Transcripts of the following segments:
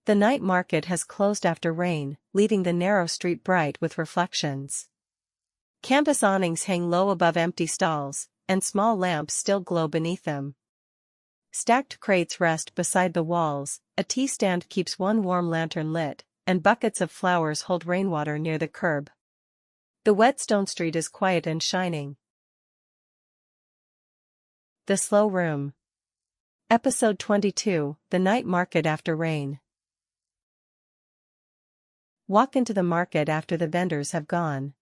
The night market has closed after rain, leaving the narrow street bright with reflections. Canvas awnings hang low above empty stalls, and small lamps still glow beneath them. Stacked crates rest beside the walls, a tea stand keeps one warm lantern lit, and buckets of flowers hold rainwater near the curb. The wet stone street is quiet and shining. The Slow Room. Episode 22, The Night Market After Rain. Walk into the market after the vendors have gone.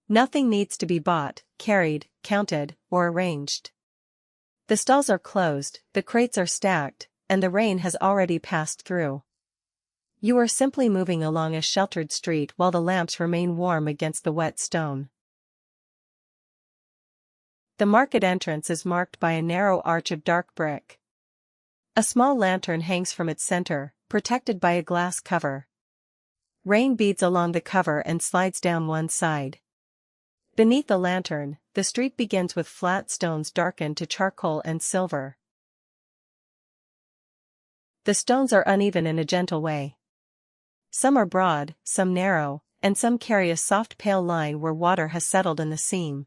Nothing needs to be bought, carried, counted, or arranged. The stalls are closed, the crates are stacked, and the rain has already passed through. You are simply moving along a sheltered street while the lamps remain warm against the wet stone. The market entrance is marked by a narrow arch of dark brick. A small lantern hangs from its center, protected by a glass cover. Rain beads along the cover and slides down one side. Beneath the lantern, the street begins with flat stones darkened to charcoal and silver. The stones are uneven in a gentle way. Some are broad, some narrow, and some carry a soft pale line where water has settled in the seam.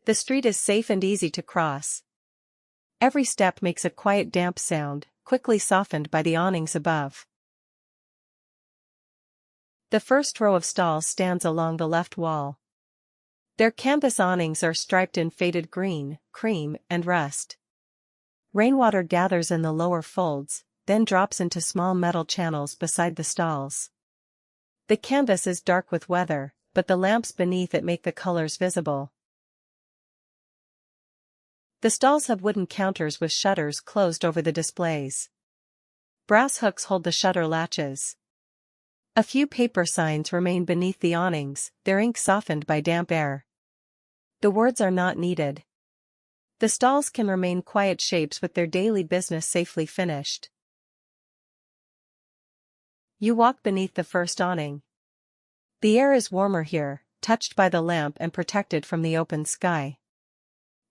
The street is safe and easy to cross. Every step makes a quiet damp sound, quickly softened by the awnings above. The first row of stalls stands along the left wall. Their canvas awnings are striped in faded green, cream, and rust. Rainwater gathers in the lower folds, then drops into small metal channels beside the stalls. The canvas is dark with weather, but the lamps beneath it make the colors visible. The stalls have wooden counters with shutters closed over the displays. Brass hooks hold the shutter latches. A few paper signs remain beneath the awnings, their ink softened by damp air. The words are not needed. The stalls can remain quiet shapes with their daily business safely finished. You walk beneath the first awning. The air is warmer here, touched by the lamp and protected from the open sky.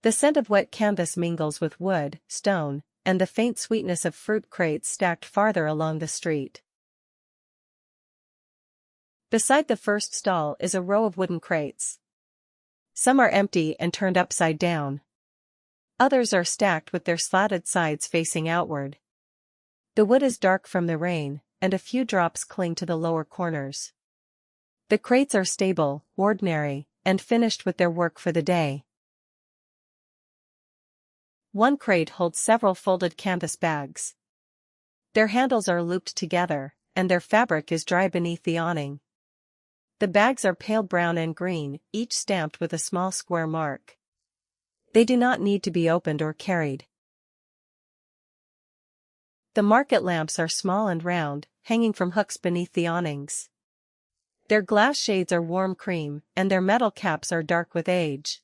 The scent of wet canvas mingles with wood, stone, and the faint sweetness of fruit crates stacked farther along the street. Beside the first stall is a row of wooden crates. Some are empty and turned upside down. Others are stacked with their slatted sides facing outward. The wood is dark from the rain, and a few drops cling to the lower corners. The crates are stable, ordinary, and finished with their work for the day. One crate holds several folded canvas bags. Their handles are looped together, and their fabric is dry beneath the awning. The bags are pale brown and green, each stamped with a small square mark. They do not need to be opened or carried. The market lamps are small and round, hanging from hooks beneath the awnings. Their glass shades are warm cream, and their metal caps are dark with age.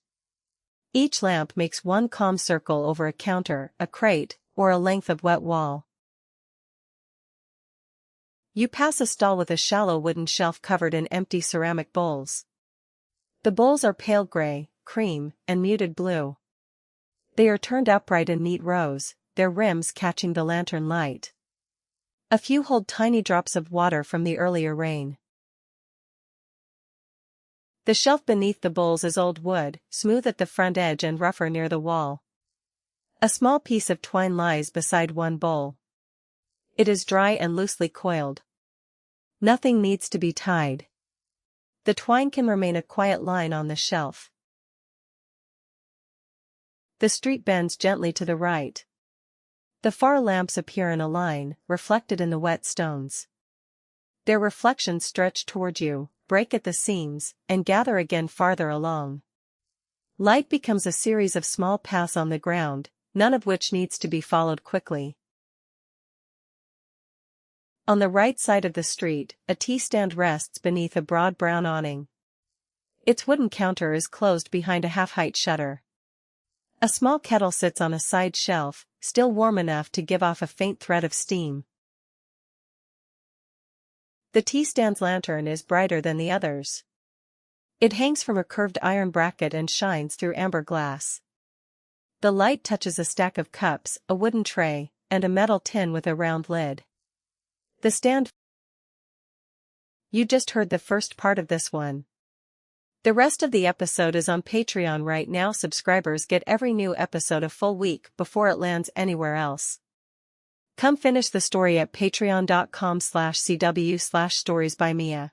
Each lamp makes one calm circle over a counter, a crate, or a length of wet wall. You pass a stall with a shallow wooden shelf covered in empty ceramic bowls. The bowls are pale gray, cream, and muted blue. They are turned upright in neat rows, their rims catching the lantern light. A few hold tiny drops of water from the earlier rain. The shelf beneath the bowls is old wood, smooth at the front edge and rougher near the wall. A small piece of twine lies beside one bowl. It is dry and loosely coiled. Nothing needs to be tied. The twine can remain a quiet line on the shelf. The street bends gently to the right. The far lamps appear in a line, reflected in the wet stones. Their reflections stretch toward you, break at the seams, and gather again farther along. Light becomes a series of small paths on the ground, none of which needs to be followed quickly. On the right side of the street, a tea stand rests beneath a broad brown awning. Its wooden counter is closed behind a half-height shutter. A small kettle sits on a side shelf, still warm enough to give off a faint thread of steam. The tea stand's lantern is brighter than the others. It hangs from a curved iron bracket and shines through amber glass. The light touches a stack of cups, a wooden tray, and a metal tin with a round lid. The stand. You just heard the first part of this one. The rest of the episode is on Patreon right now. Subscribers get every new episode a full week before it lands anywhere else. Come finish the story at patreon.com/cw/storiesbymia.